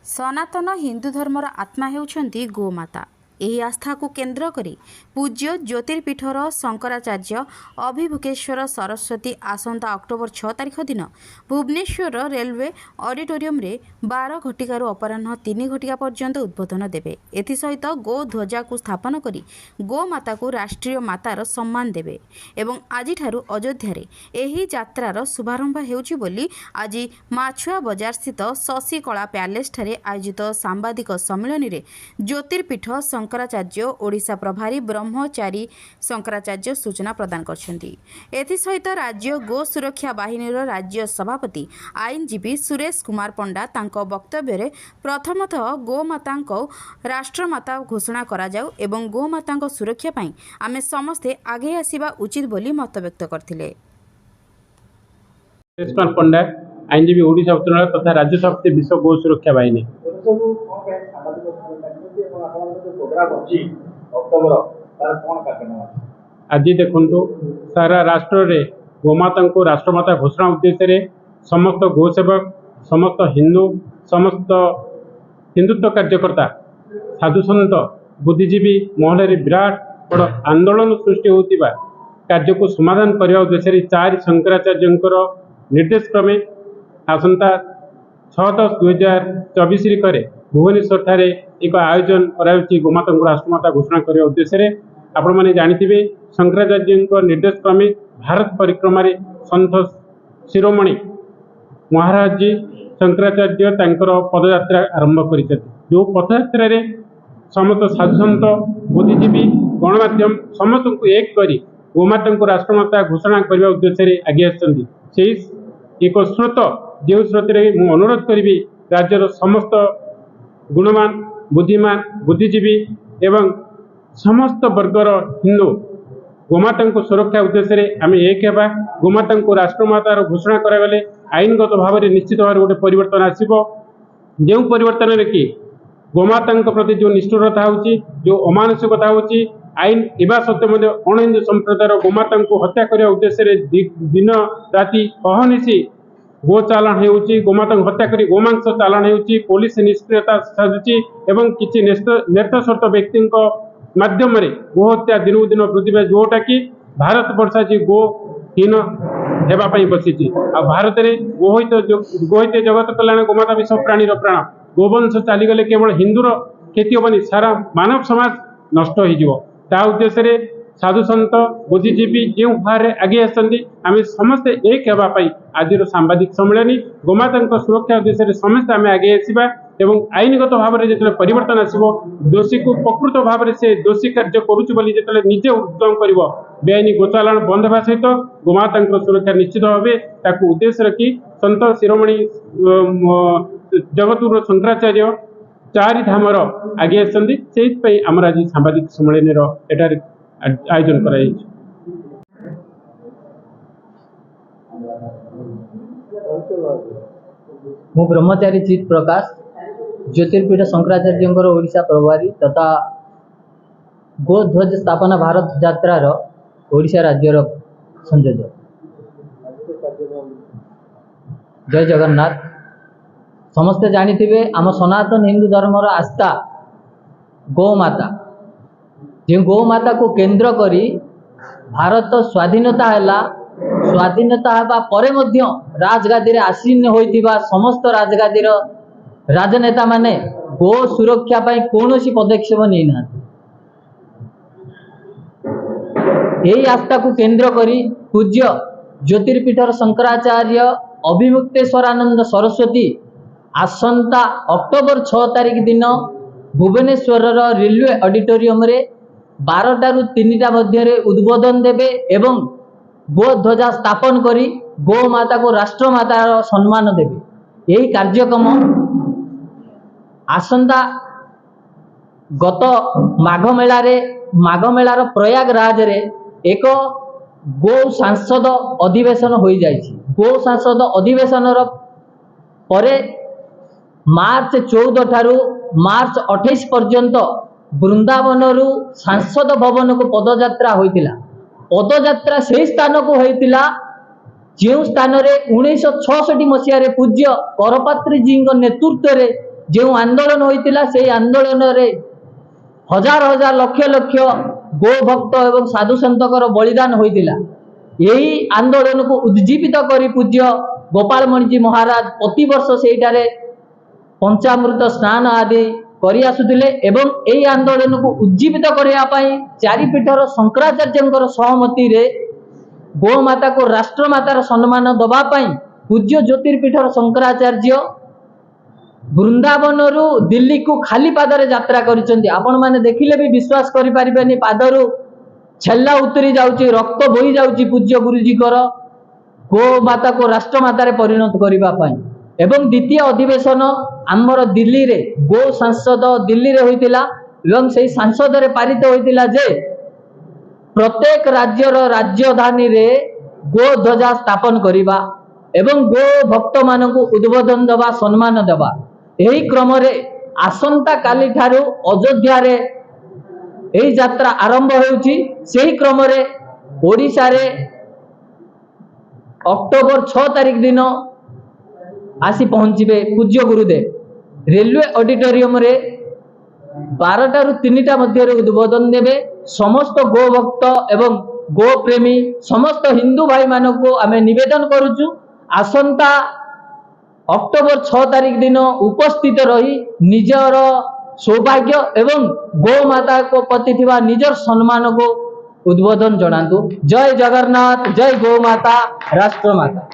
सनातन हिंदू धर्मर आत्मा हेउछंती गोमाता। ଏହି ଆସ୍ଥାକୁ କେନ୍ଦ୍ର କରି ପୂଜ୍ୟ ଜ୍ୟୋତିର୍ପୀଠର ଶଙ୍କରାଚାର୍ଯ୍ୟ ଅଭିଭୁକେଶ୍ୱର ସରସ୍ୱତୀ ଆସନ୍ତା ଅକ୍ଟୋବର 6 ତାରିଖ ଦିନ ଭୁବନେଶ୍ୱର ରେଲୱେ ଅଡିଟୋରିୟମରେ 12 ଘଟିକାରୁ ଅପରାହ୍ନ 3 ଘଟିକା ପର୍ଯ୍ୟନ୍ତ ଉଦ୍ବୋଧନ ଦେବେ। ଏଥିସହିତ ଗୋ ଧ୍ୱଜାକୁ ସ୍ଥାପନ କରି ଗୋମାତାକୁ ରାଷ୍ଟ୍ରୀୟ ମାତାର ସମ୍ମାନ ଦେବେ ଏବଂ ଆଜିଠାରୁ ଅଯୋଧ୍ୟାରେ ଏହି ଯାତ୍ରାର ଶୁଭାରମ୍ଭ ହେଉଛି ବୋଲି ଆଜି ମାଛୁଆ ବଜାରସ୍ଥିତ ଶଶିକଳା ପ୍ୟାଲେସଠାରେ ଆୟୋଜିତ ସାମ୍ବାଦିକ ସମ୍ମିଳନୀରେ ଜ୍ୟୋତିର୍ପୀଠ ଶଙ୍କରାଚାର୍ଯ୍ୟ ଓଡ଼ିଶା ପ୍ରଭାରୀ ବ୍ରହ୍ମଚାରୀ ଶଙ୍କରାଚାର୍ଯ୍ୟ ସୂଚନା ପ୍ରଦାନ କରିଛନ୍ତି। ଏଥିସହିତ ରାଜ୍ୟ ଗୋ ସୁରକ୍ଷା ବାହିନୀର ରାଜ୍ୟ ସଭାପତି ଆଇନଜୀବୀ ସୁରେଶ କୁମାର ପଣ୍ଡା ତାଙ୍କ ବକ୍ତବ୍ୟରେ ପ୍ରଥମତଃ ଗୋମାତାଙ୍କ ରାଷ୍ଟ୍ରମାତା ଘୋଷଣା କରାଯାଉ ଏବଂ ଗୋମାତାଙ୍କ ସୁରକ୍ଷା ପାଇଁ ଆମେ ସମସ୍ତେ ଆଗେଇ ଆସିବା ଉଚିତ ବୋଲି ମତବ୍ୟକ୍ତ କରିଥିଲେ। ସୁରେଶ କୁମାର ପଣ୍ଡା ଆଇନଜୀବୀ ଓଡ଼ିଶା ଉତ୍ତର ତଥା ରାଜ୍ୟ ସଭାପତି ବିଶ୍ୱ ଗୋ ସୁରକ୍ଷା ବାହିନୀ। आज देखु सारा राष्ट्र रे गोमाता को राष्ट्रमाता घोषणा उद्देश्य समस्त गोसेवक समस्त हिंदुत्व कार्यकर्ता साधुसंत बुद्धिजीवी महल विराट बड़ आंदोलन सृष्टि होता कार्य को समाधान करने उद्देश्य 4 शंकराचार्य निर्देश क्रमे आसंता 6/10/2024 भुवनेश्वर ठारे एक आयोजन कराई गोमाता को राष्ट्रमाता घोषणा करने उद्देश्य आपण मैंने जानी शंकराचार्य निर्देश क्रमे भारत परिक्रमा सन्थ शिरोमणि महाराज जी शंकराचार्य पदयात्रा आरंभ कर जो पदयात्रा समस्त साधुसंत बुद्धिजीवी गणमाध्यम समस्त को एक करी गोमाता को राष्ट्रमाता घोषणा करने उद्देश्य आगे आसी एक स्रोत जो स्रोत में अनुरोध करी राज्यर समस्त गुणमान बुद्धिमान बुद्धिजीवी एवं समस्त वर्गर हिंदू गोमाता को सुरक्षा उद्देश्य आम एक होगा गोमाता को राष्ट्रमातार घोषणा करागले आईनगत भाव में निश्चित भाव गोटे परिवर्तन आसो जो परिवर्तन कि गोमाता प्रति जो निष्ठुरता होची जो अमानसिकता होची आईन एवं सत्वे अण हिंदू संप्रदायर गोमाता को हत्या करने उद्देश्य दिन राति अहनिशी गो चालाण होउची गोमाता हत्या करी गोमांस चालाण होउची पुलिस निष्क्रियता साजुची एवं किसी नेतृस्वत व्यक्ति माध्यम गो हत्या दिन दिन वृद्धि पाए जोटा कि भारत वर्षा जी गोहीन होगापाई बसी भारत में गोहित जगत कल्याण गोमाता विश्व प्राणीर प्राण गोवंश चलीगले केवल हिंदूर क्षति हेनी सारा मानव समाज नष्ट हो उद्देश्य साधु सन्त बुद्धिजीवी जो हार आगे आम समस्ते एक होगापाई आज सांबादिक सम्मेलन गोमाता सुरक्षा उद्देश्य समस्ते आम आगे आसवा एवं आईनगत भाव में जो परिवर्तन आसो दोषी को प्रकृत भाव में से दोषी कार्य करुच्ची जो निजे उद्यम कर बेआईन गोचालाण बंद होगा सहित गोमाता सुरक्षा निश्चित भाव उद्देश्य रखी सन्त शिरोमणि जगतगुरु शंकराचार्य 4 धामर आगे आसती आम आज सांबादिक सम्मेलन आयोजन कर ब्रह्मचारी चित प्रकाश ज्योतिर्पीठ शंकराचार्य ओडिशा प्रभारी तथा गो ध्वज स्थापना भारत यात्रार ओडिशा राज्यर संयोजक। जय जगन्नाथ। समस्ते जानिथिबे आम सनातन हिंदू धर्मर आस्था गोमाता जो गोमाता को केंद्र करी भारत स्वाधीनता हैला स्वाधीनता हवा परे मध्य राजगादी रे आसीन होइतिबा समस्त राजगादीर राजनेता माने गो सुरक्षा पाई कौनसी पदक्षेप नहीं ना यही आस्था को केंद्र करी पूज्य ज्योतिर्पीठर शंकराचार्य अभिमुक्तेश्वरानंद सरस्वती आसंता अक्टोबर 6 तारिख दिन भुवनेश्वर रेलवे ऑडिटोरियम रे 12 ରୁ 3ଟା मध्य उद्बोधन देवे एवं गो ध्वजा स्थापन करी गो माता को राष्ट्रमातार सम्मान देवे। यही कार्यक्रम आसंता गत माघ मेलार प्रयागराज रे एक गो सांसद अधिवेशन हो जाइछि। गो सांसद अधिवेशन परे मार्च 14 ठारू मार्च 28 पर्यंत वृंदावन सांसद भवन को पदयात्रा होइतिला। पदयात्रा से स्थान को होइतिला जो स्थान रे 1966 मसीह पूज्य करपात्री जी नेतृत्व रे जो आंदोलन होइतिला से आंदोलन रे हजार हजार लक्ष लक्ष गो भक्त एवं साधु संतकर बलिदान होइतिला। यही आंदोलन को उज्जीवित करी पूज्य गोपाल मणिजी महाराज प्रति वर्ष सेठारे पंचामृत स्नान आदि करि आसुतिले एवं एई आंदोलन को उज्जीवित करिया पई चारिपीठर शंकराचार्यंकर सहमति रे गो माता को राष्ट्रमातार सम्मान दबा पई पूज्य ज्योतिर्पीठर शंकराचार्य वृंदावन रु दिल्ली को खाली पादरे यात्रा करिसेंती। आपण माने देखिले भी विश्वास करि परिबेनी, पादरु छेल्ला उतरी जाउची, रक्त बोही जाउची पूज्य गुरुजी कर गो माता को राष्ट्रमाता रे परिणत करिबा पई। एवं द्वितीय अधिवेशन आमर दिल्ली रे गो सांसद दिल्ली रे होइतिला एवं सेही सांसद रे पारित होइतिला जे प्रत्येक राज्यर राजधानी रे गो ध्वजा स्थापन करिबा एवं गो भक्त मानकु उद्बोधन दबा, सम्मान दबा। एही क्रम रे आसंता काली ठारू अयोध्या रे एही यात्रा आरंभ हेउची। सेही क्रम रे ओडिशा रे अक्टोबर 6 तारिख दिन आसी पहुंचबे पूज्य गुरुदेव। रेलवे ऑडिटोरियम रे 12टा रु 3टा मध्य रे उद्बोधन देबे। समस्त गो भक्त एवं गो प्रेमी समस्त हिंदू भाई मानक आमे निवेदन करूचु आसंता अक्टोबर 6 तारिख दिन उपस्थित रही निजर सौभाग्य एवं गो माता को प्रति थिबा निजर सम्मान को उद्बोधन जनातु। जय जगन्नाथ, जय गो माता, राष्ट्र माता।